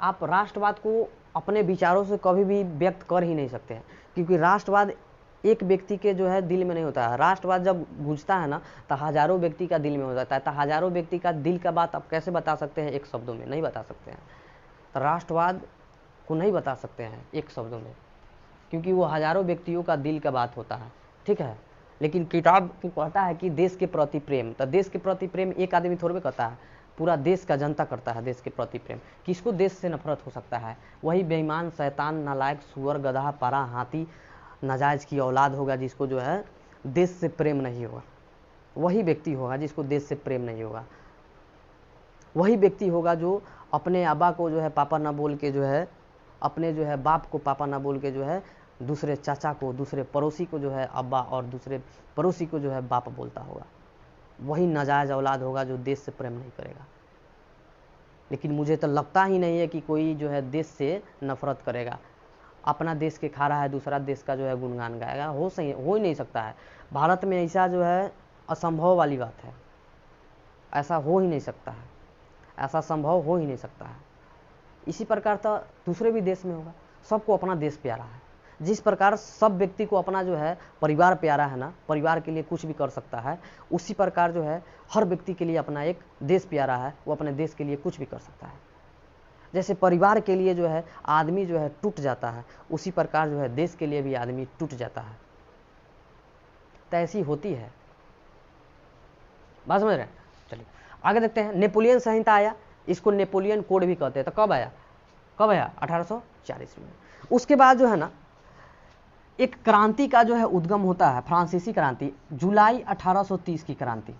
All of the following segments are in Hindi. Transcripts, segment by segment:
आप राष्ट्रवाद को अपने विचारों से कभी भी व्यक्त कर ही नहीं सकते हैं, क्योंकि राष्ट्रवाद एक व्यक्ति के जो है दिल में नहीं होता है। राष्ट्रवाद जब गूंजता है ना तो हजारों व्यक्ति का दिल में हो जाता है। तो हजारों व्यक्ति का दिल का बात आप कैसे बता सकते हैं एक शब्दों में? नहीं बता सकते हैं। तो राष्ट्रवाद को नहीं बता सकते हैं एक शब्दों में, क्योंकि वो हजारों व्यक्तियों का दिल का बात होता है, ठीक है। लेकिन किताब कहता है कि देश के प्रति प्रेम, तो देश के प्रति प्रेम एक आदमी थोड़े करता है, पूरा देश का जनता करता है देश के प्रति प्रेम। किसको देश से नफरत हो सकता है? वही बेईमान, शैतान, नालायक, सुअर, गधा, पारा, हाथी, नाजायज की औलाद होगा जिसको जो है देश से प्रेम नहीं होगा। वही व्यक्ति होगा जिसको देश से प्रेम नहीं होगा। वही व्यक्ति होगा जो अपने अब्बा को जो है पापा ना बोल के जो है, अपने जो है बाप को पापा ना बोल के जो है दूसरे चाचा को, दूसरे पड़ोसी को जो है अब्बा और दूसरे पड़ोसी को जो है बाप बोलता होगा। वही नाजायज औलाद होगा जो देश से प्रेम नहीं करेगा। लेकिन मुझे तो लगता ही नहीं है कि कोई जो है देश से नफरत करेगा। अपना देश के खा रहा है, दूसरा देश का जो है गुणगान गाएगा? हो ही नहीं सकता है। भारत में ऐसा जो है असंभव वाली बात है, ऐसा हो ही नहीं सकता है, ऐसा संभव हो ही नहीं सकता है। इसी प्रकार तो दूसरे भी देश में होगा। सबको अपना देश प्यारा है। जिस प्रकार सब व्यक्ति को अपना जो है परिवार प्यारा है ना, परिवार के लिए कुछ भी कर सकता है, उसी प्रकार जो है हर व्यक्ति के लिए अपना एक देश प्यारा है, वो अपने देश के लिए कुछ भी कर सकता है। जैसे परिवार के लिए जो है आदमी जो है टूट जाता है, उसी प्रकार जो है देश के लिए भी आदमी टूट जाता है। तो ऐसी होती है बात, समझ रहे हैं? चलिए आगे देखते हैं। नेपोलियन संहिता आया, इसको नेपोलियन कोड भी कहते हैं। तो कब आया? 1840 में। उसके बाद जो है ना एक क्रांति का जो है उद्गम होता है, फ्रांसीसी क्रांति, जुलाई 1830 की क्रांति।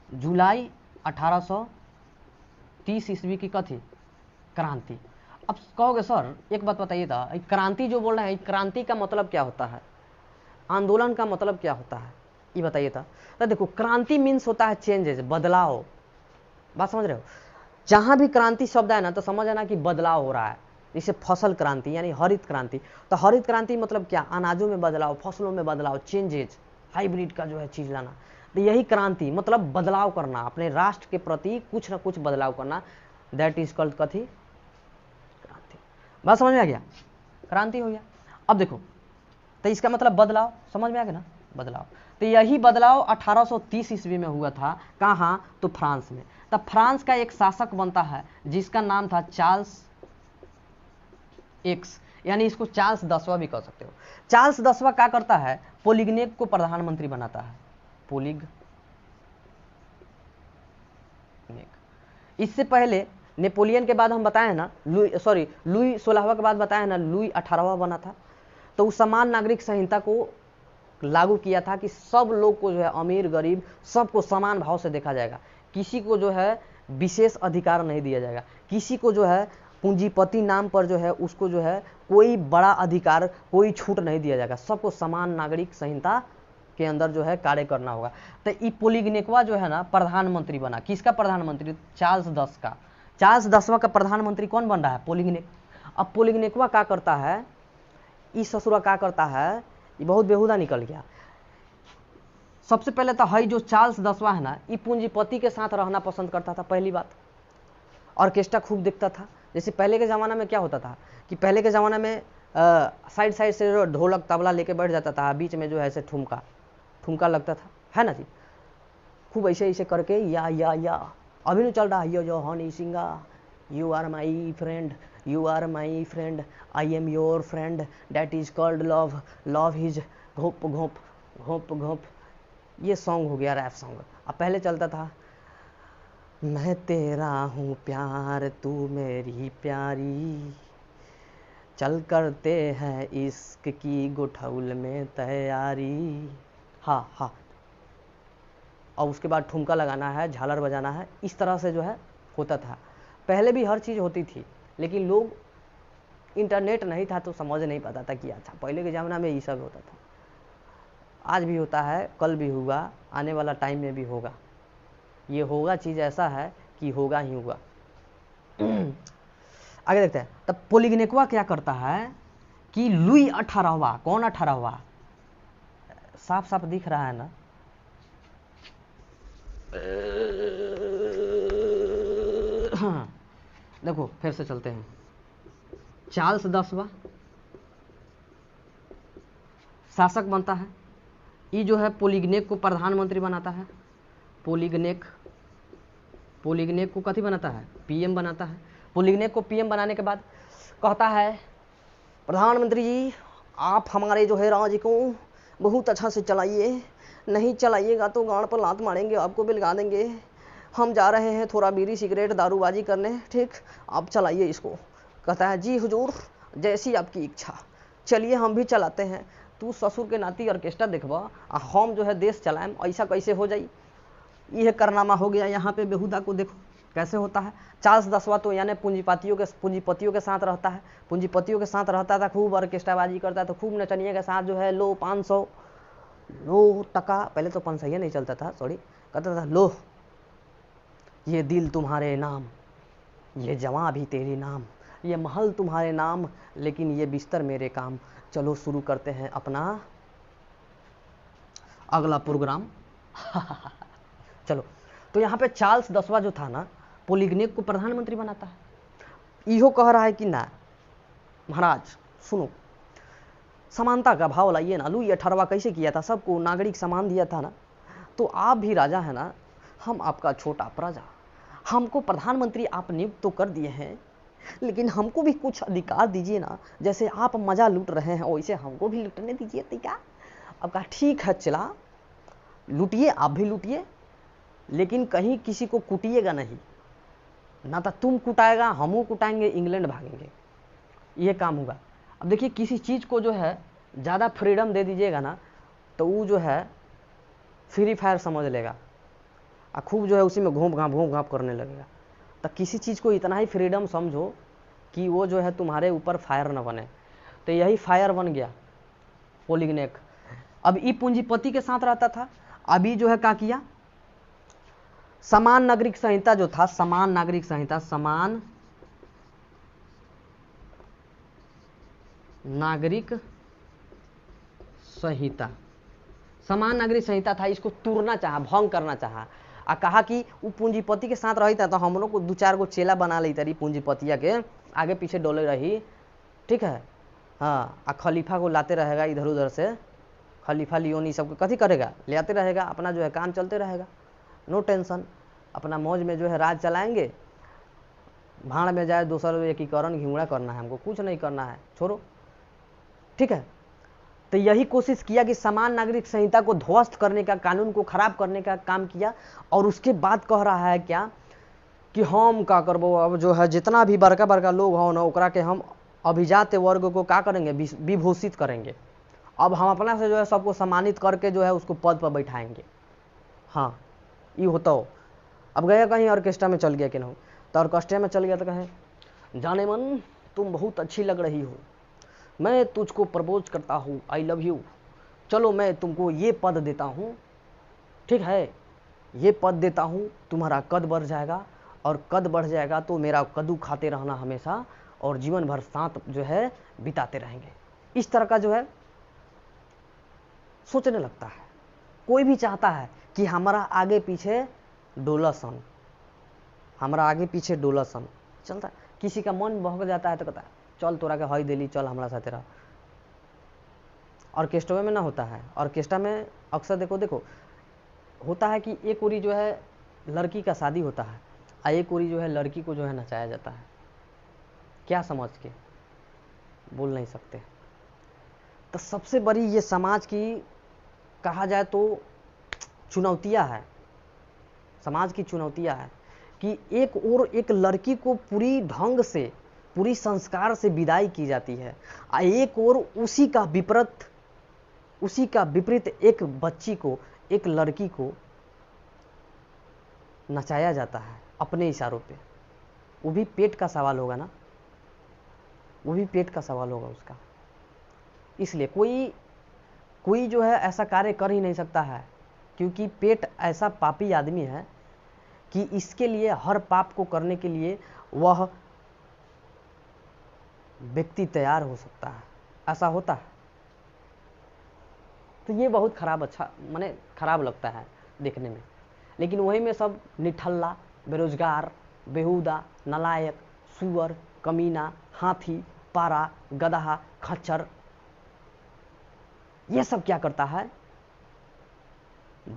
जुलाई 1830 ईस्वी की कथी क्रांति। अब कहोगे सर एक बात बताइए था, क्रांति जो बोल रहे हैं, क्रांति का मतलब क्या होता है, आंदोलन का मतलब क्या होता है, ये बताइए था। तो देखो क्रांति मीन्स होता है चेंजेस, बदलाव। बात समझ रहे हो? जहां भी क्रांति शब्द है ना तो समझ आना कि बदलाव हो रहा है। जैसे फसल क्रांति यानी हरित क्रांति, तो हरित क्रांति मतलब क्या? अनाजों में बदलाव, फसलों में बदलाव, चेंजेज, हाइब्रिड का जो है चीज लाना। तो यही क्रांति मतलब बदलाव करना, अपने राष्ट्र के प्रति कुछ ना कुछ बदलाव करना। दैट इज कॉल्ड कथी? क्रांति। बात समझ में आ गया? क्रांति हो गया। अब देखो तो इसका मतलब बदलाव, समझ में आ गया ना? बदलाव। तो यही बदलाव 1830 ईस्वी में हुआ था। कहाँ? तो फ्रांस में। तब फ्रांस का एक शासक बनता है जिसका नाम था चार्ल्स एक्स, यानी इसको चार्ल्स 10वां भी कह सकते हो। चार्ल्स 10वां क्या करता है? पोलिग्नेक को प्रधानमंत्री बनाता है। पोलिग्नेक। इससे पहले नेपोलियन के बाद हम बताए ना लुई 16वां के बाद बताया ना लुई 18वां बना था। तो उस समान नागरिक संहिता को लागू किया था कि सब लोग को जो है अमीर गरीब सबको समान भाव से देखा जाएगा। किसी को जो है विशेष अधिकार नहीं दिया जाएगा। किसी को जो है पूंजीपति नाम पर जो है उसको जो है कोई बड़ा अधिकार, कोई छूट नहीं दिया जाएगा। सबको समान नागरिक संहिता के अंदर जो है कार्य करना होगा। तो ये पोलिग्नेकवा जो है ना प्रधानमंत्री बना। किसका प्रधानमंत्री? चार्ल्स 10 का। चार्ल्स 10वां का प्रधानमंत्री कौन बन रहा है? पोलिग्नेक। अब पोलिग्नेकवा क्या करता है? इस ससुरा क्या करता है? ये बहुत बेहुदा निकल गया। सबसे पहले तो है जो चार्ल्स 10वां है ना, ये पूंजीपति के साथ रहना पसंद करता था। पहली बात, ऑर्केस्ट्रा खूब देखता था। जैसे पहले के ज़माना में क्या होता था कि पहले के ज़माना में साइड साइड से ढोलक तबला लेके बैठ जाता था, बीच में जो है ऐसे ठुमका लगता था, है ना जी? खूब ऐसे ऐसे करके या अभी नहीं चल रहा है yo Honey Singh, you are my friend, you are my friend, I am your friend, that is called love, love is घोप घोप घोप घोप। ये सॉन्ग हो गया रैप सॉन्ग। अब पहले चलता था मैं तेरा हूँ प्यार तू मेरी प्यारी, चल करते हैं इश्क की गुठौल में तैयारी। हाँ हाँ। और उसके बाद ठुमका लगाना है, झालर बजाना है, इस तरह से जो है होता था। पहले भी हर चीज़ होती थी, लेकिन लोग, इंटरनेट नहीं था तो समझ नहीं पाता था कि अच्छा पहले के ज़माना में ये सब होता था। आज भी होता है, कल भी हुआ, आने वाला टाइम में भी होगा। ये होगा चीज़ ऐसा है कि होगा ही होगा। आगे देखते हैं। तब पोलिग्नेकवा क्या करता है कि लुई 18वां, कौन 18वां? साफ साफ दिख रहा है ना? देखो फिर से चलते हैं। चार्ल्स 10वां शासक बनता है। ये जो है पोलिगनेक को प्रधानमंत्री बनाता है। पोलिगनेक को कथी बनाता है? पीएम बनाता है। पोलिगनेक को पीएम बनाने के बाद कहता है, प्रधानमंत्री जी आप हमारे जो है राज्य को बहुत अच्छा से चलाइए, नहीं चलाइएगा तो गांड पर लात मारेंगे, आपको बिलगा देंगे। हम जा रहे हैं थोड़ा बीड़ी सिगरेट दारूबाजी करने, ठीक, आप चलाइए इसको। कहता है, जी हुजूर जैसी आपकी इच्छा, चलिए हम भी चलाते हैं। तू ससुर के नाती ऑर्केस्ट्रा देखबा, हम जो है देश चलाएं, ऐसा कैसे हो जाई? यह करनामा हो गया यहाँ पे बेहुदा को। देखो कैसे होता है। चार्ल्स 10वां तो यानी पूंजीपतियों के साथ रहता है। पूंजीपतियों के साथ रहता था, खूब ऑर्केस्ट्राबाजी करता था, खूब नचनिया के साथ जो है लो 500 लो टका, पहले तो 500 नहीं चलता था, सॉरी, कहता था लो ये दिल तुम्हारे नाम, ये जवां भी तेरे नाम, ये महल तुम्हारे नाम, लेकिन ये बिस्तर मेरे काम। चलो शुरू करते हैं अपना अगला प्रोग्राम। चलो, तो यहाँ पे चार्ल्स 10वां जो था ना, पोलिगनेक को प्रधानमंत्री बनाता है। इहो कह रहा है कि ना महाराज सुनो, समानता का भाव लाइए ना। लुई 18वां कैसे किया था? सबको नागरिक समान दिया था ना। तो आप भी राजा है ना, हम आपका छोटा प्रजा, हमको प्रधानमंत्री आप नियुक्त तो कर दिए हैं, लेकिन हमको भी कुछ अधिकार दीजिए ना। जैसे आप मजा लूट रहे हैं वैसे हमको भी लूटने दीजिए। तो क्या? अब कहा ठीक है, चला लूटिए, आप भी लूटिए, लेकिन कहीं किसी को कुटिएगा नहीं, ना तो तुम कुटाएगा, हमू कुटाएंगे, इंग्लैंड भागेंगे, ये काम होगा। अब देखिए, किसी चीज़ को जो है ज़्यादा फ्रीडम दे दीजिएगा ना, तो वो जो है फ्री फायर समझ लेगा और खूब जो है उसी में घूम घाप करने लगेगा। तो किसी चीज़ को इतना ही फ्रीडम समझो कि वो जो है तुम्हारे ऊपर फायर न बने। तो यही फायर बन गया पोलिगनेक। अब ये पूंजीपति के साथ रहता था। अभी जो है क्या किया, समान नागरिक संहिता जो था, समान नागरिक संहिता समान नागरिक संहिता था, इसको तोड़ना चाहा, भंग करना चाहा। आ कहा कि वो पूंजीपति के साथ रही था तो हम लोग को 2-4 गो चेला बना लेता रही, पूंजीपतिया के आगे पीछे डोले रही, ठीक है। हाँ, आ खलीफा को लाते रहेगा इधर उधर से, खलीफा लियोनी सबको कथी करेगा, ले आते रहेगा, अपना जो है काम चलते रहेगा, नो टेंशन, अपना मौज में जो है राज चलाएंगे। भाड़ में जाए दूसरा एकीकरण घिंगड़ा करना है, हमको कुछ नहीं करना है, छोड़ो, ठीक है। तो यही कोशिश किया कि समान नागरिक संहिता को ध्वस्त करने का, कानून को खराब करने का काम किया। और उसके बाद कह रहा है क्या कि हम का करबो, अब जो है जितना भी बड़का बड़का लोग हो ना, ओकरा के हम अभिजात वर्ग को क्या करेंगे, विभूषित करेंगे। अब हम अपना से जो है सबको सम्मानित करके जो है उसको पद पर बैठाएंगे। हाँ, ये होता हो। अब गया कहीं ऑर्केस्ट्रा में चल गया कि नहीं, तो ऑर्केस्ट्रा में चल गया तो कहे, जाने मन तुम बहुत अच्छी लग रही हो, मैं तुझको प्रपोज करता हूँ, आई लव यू, चलो मैं तुमको ये पद देता हूँ, ठीक है, ये पद देता हूँ, तुम्हारा कद बढ़ जाएगा, और कद बढ़ जाएगा तो मेरा कद्दू खाते रहना हमेशा, और जीवन भर साथ जो है बिताते रहेंगे। इस तरह का जो है सोचने लगता है। कोई भी चाहता है कि हमारा आगे पीछे डोलासन, हमारा आगे पीछे डोलासन चलता है। किसी का मन बहक जाता है तो कहता है चल तोरा के हई दिली, चल हमारा साथ रह। ऑर्केस्ट्रा में ना होता है, ऑर्केस्ट्रा में अक्सर देखो होता है कि एक ओरी जो है लड़की का शादी होता है और एक ओरी जो है लड़की को जो है नचाया जाता है। क्या समझ के बोल नहीं सकते। तो सबसे बड़ी ये समाज की कहा जाए तो चुनौतियां है, समाज की चुनौतियां है कि एक और एक लड़की को पूरी ढंग से, पूरी संस्कार से विदाई की जाती है, और एक और उसी का विपरीत एक बच्ची को, एक लड़की को नचाया जाता है अपने इशारों पे। वो भी पेट का सवाल होगा ना, वो भी पेट का सवाल होगा उसका। इसलिए कोई जो है ऐसा कार्य कर ही नहीं सकता है, क्योंकि पेट ऐसा पापी आदमी है कि इसके लिए, हर पाप को करने के लिए वह व्यक्ति तैयार हो सकता है, ऐसा होता है। तो ये बहुत माने खराब लगता है देखने में। लेकिन वही में सब निठल्ला, बेरोजगार, बेहुदा, नालायक, सुअर, कमीना, हाथी, पारा, गदहा, खच्चर, ये सब क्या करता है,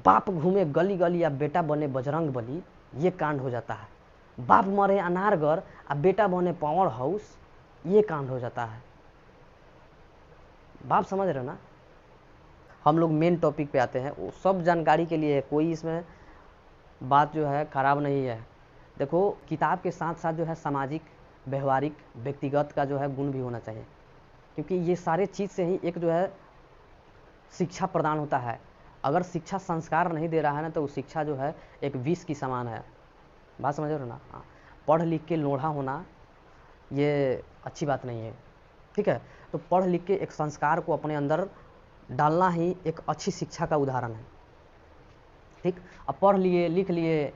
बाप घूमे गली गली या बेटा बने बजरंग बली, ये कांड हो जाता है। बाप मरे अनारगर आ बेटा बने पावर हाउस, ये कांड हो जाता है। बाप समझ रहे हो ना। हम लोग मेन टॉपिक पे आते हैं, वो सब जानकारी के लिए है, कोई इसमें बात जो है खराब नहीं है। देखो किताब के साथ साथ जो है सामाजिक, व्यवहारिक, व्यक्तिगत का जो है गुण भी होना चाहिए, क्योंकि ये सारे चीज़ से ही एक जो है शिक्षा प्रदान होता है। अगर शिक्षा संस्कार नहीं दे रहा है ना, तो शिक्षा जो है एक विष की समान है। बात समझ रहे हो ना। हाँ, पढ़ लिख के लोढ़ा होना ये अच्छी बात नहीं है, ठीक है। तो पढ़ लिख के एक संस्कार को अपने अंदर डालना ही एक अच्छी शिक्षा का उदाहरण है, ठीक। अब पढ़ लिए लिख लिए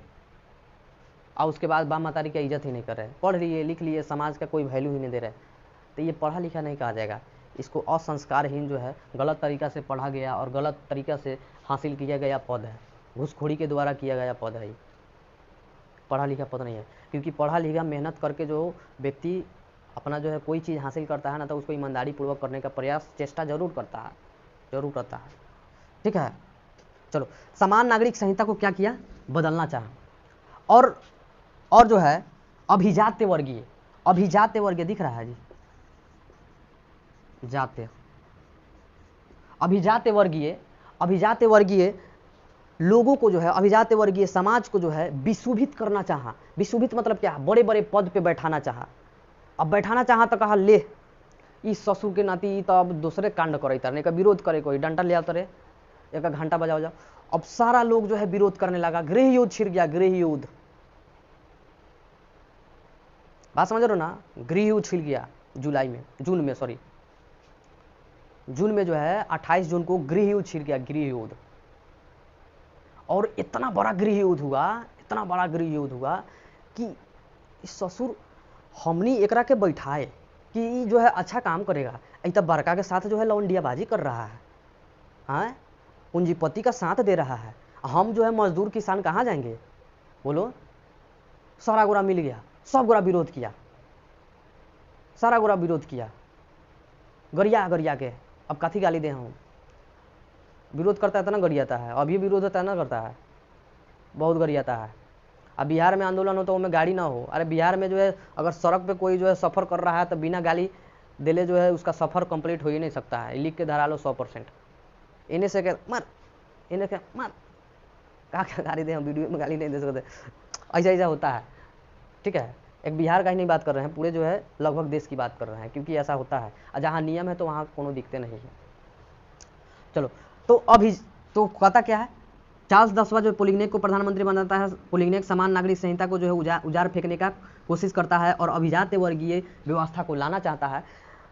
और उसके बाद बाप मातारी की इज्जत ही नहीं कर रहे, पढ़ लिए लिख लिए समाज का कोई वैल्यू ही नहीं दे रहे, तो ये पढ़ा लिखा नहीं कहा जाएगा। इसको असंस्कारहीन जो है, गलत तरीका से पढ़ा गया और गलत तरीका से हासिल किया गया पद है, घूसखोरी के द्वारा किया गया पद है, पढ़ा लिखा पद नहीं है। क्योंकि पढ़ा लिखा मेहनत करके जो व्यक्ति अपना जो है कोई चीज़ हासिल करता है ना, तो उसको ईमानदारी पूर्वक करने का प्रयास, चेष्टा जरूर करता है, जरूर करता है, ठीक है। चलो, समान नागरिक संहिता को क्या किया, बदलना चाहा। और जो है अभिजात्य वर्गीय, अभिजात्य वर्गीय दिख रहा है जी, जात्य, अभिजात्य वर्गीय, अभिजात्य वर्गीय लोगों को जो है, अभिजात्य वर्गीय समाज को जो है विशुभित करना चाहा। विशुभित मतलब क्या, बड़े बड़े पद पे बैठाना चाहा। अब बैठाना चाहा तो कहा ले इस ससुर के नाती तो अब दूसरे कांड करे, तरने का विरोध करे, कोई डंडा ले आओ तरे, एक घंटा बजाओ जाओ। अब सारा लोग जो है विरोध करने लगा, गृह युद्ध छिड़ गया, गृह युद्ध। बात समझ रहे हो ना, गृह युद्ध छिड़ गया जून में जो है 28 जून को गृह युद्ध छिड़ गया, गृह युद्ध। और इतना बड़ा गृह युद्ध हुआ, इतना बड़ा गृह युद्ध हुआ कि ससुर हमनी एकरा के बैठाए कि जो है अच्छा काम करेगा, ऐसा बड़का के साथ जो है लौंडियाबाजी कर रहा है, हाँ, पूंजीपति का साथ दे रहा है। हम जो है मजदूर किसान कहाँ जाएंगे, बोलो। सारा गोरा मिल गया, सब गोरा विरोध किया, सारा गोरा विरोध किया, गरिया गरिया के। अब काथी गाली दे, हम विरोध करता है तो ना गरियाता है, अभी विरोध होता है ना करता है, बहुत गरियाता है। अब बिहार में आंदोलन हो तो उनमें गाड़ी ना हो, अरे बिहार में जो है अगर सड़क पे कोई जो है सफ़र कर रहा है तो बिना गाली दिले जो है उसका सफ़र कंप्लीट हो ही नहीं सकता है, लिख के धरा लो 100%। इन्हें से क्या मार, इन्हें क्या मार, क्या गाली दे, हम वीडियो में गाली नहीं दे सकते, ऐसा ऐसा होता है, ठीक है। एक बिहार का ही नहीं बात कर रहे हैं, पूरे जो है लगभग देश की बात कर रहे हैं, क्योंकि ऐसा होता है, जहाँ नियम है तो वहाँ कोनो दिखते नहीं है। चलो, तो अभी तो कहता क्या है, चार्ल्स 10वां जो पोलिग्नेक को प्रधानमंत्री बनाता है। पोलिग्नेक समान नागरिक संहिता को जो है उजाड़ फेंकने का कोशिश करता है और अभिजात्य वर्गीय व्यवस्था को लाना चाहता है।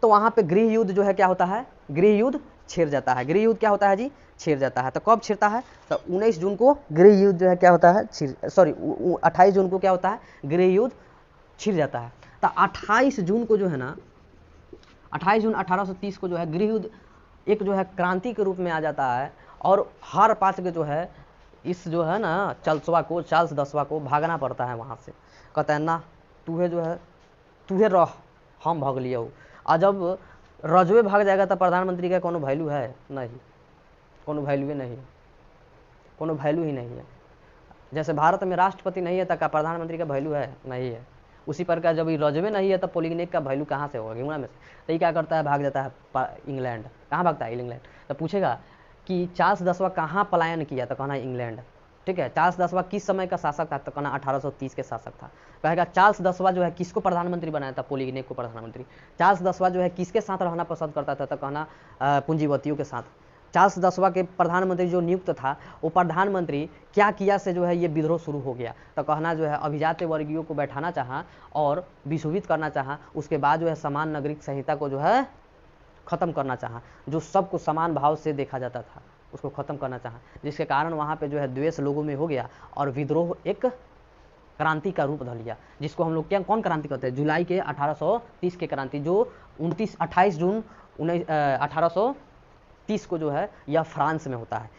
तो वहाँ पे गृह युद्ध जो है क्या होता है, गृह युद्ध छिड़ जाता है। गृह युद्ध क्या होता है जी, छिड़ जाता है। तो कब छिड़ता है, तो 19 जून को गृह युद्ध जो है क्या होता है, 28 जून को क्या होता है, गृह युद्ध छिड़ जाता है। तो 28 जून को जो है ना, 28 जून 1830 को जो है गृह युद्ध एक जो है क्रांति के रूप में आ जाता है। और हर पात्र के जो है इस जो है ना चार्ल्स 10वां को भागना पड़ता है वहाँ से। कहता है ना तुहे जो है तुहे रह, हम भाग लिया हो। और जब रजवे भाग जाएगा तो प्रधानमंत्री का कोनो वैल्यू है नहीं, कोनो वैल्यू नहीं है, कोनो वैल्यू ही नहीं है। जैसे भारत में राष्ट्रपति नहीं है तो क्या प्रधानमंत्री का वैल्यू है, नहीं है। उसी प्रकार जब रजवे नहीं है तो पोलिग्नेक का वैल्यू कहाँ से होगा, घेवड़ा में से। तो ये क्या करता है, भाग जाता है इंग्लैंड। कहाँ भागता है, इंग्लैंड। तो पूछेगा कि चार्ल्स 10वां कहाँ पलायन किया, तो कहना इंग्लैंड, ठीक है। चार्ल्स 10वां किस समय का शासक था, तो कहना 1830 के शासक था। कहेगा चार्ल्स 10वां जो है किसको प्रधानमंत्री बनाया था, पोलिग्नेक को प्रधानमंत्री। चार्ल्स 10वां जो है किसके साथ रहना पसंद करता था, तो कहना पूंजीपतियों के साथ। चार्ल्स 10वां के प्रधानमंत्री जो नियुक्त था वो प्रधानमंत्री क्या किया से जो है ये विद्रोह शुरू हो गया, तो कहना जो है अभिजात्य वर्गीयों को बैठाना चाहा और विशोभित करना चाहा। उसके बाद जो है समान नागरिक संहिता को जो है खत्म करना चाहा, जो सबको समान भाव से देखा जाता था उसको खत्म करना चाहा, जिसके कारण वहाँ पे जो है द्वेष लोगों में हो गया और विद्रोह एक क्रांति का रूप धर लिया, जिसको हम लोग क्या कौन क्रांति कहते हैं, जुलाई के 1830 के क्रांति, जो 28 जून 1830 को जो है यह फ्रांस में होता है।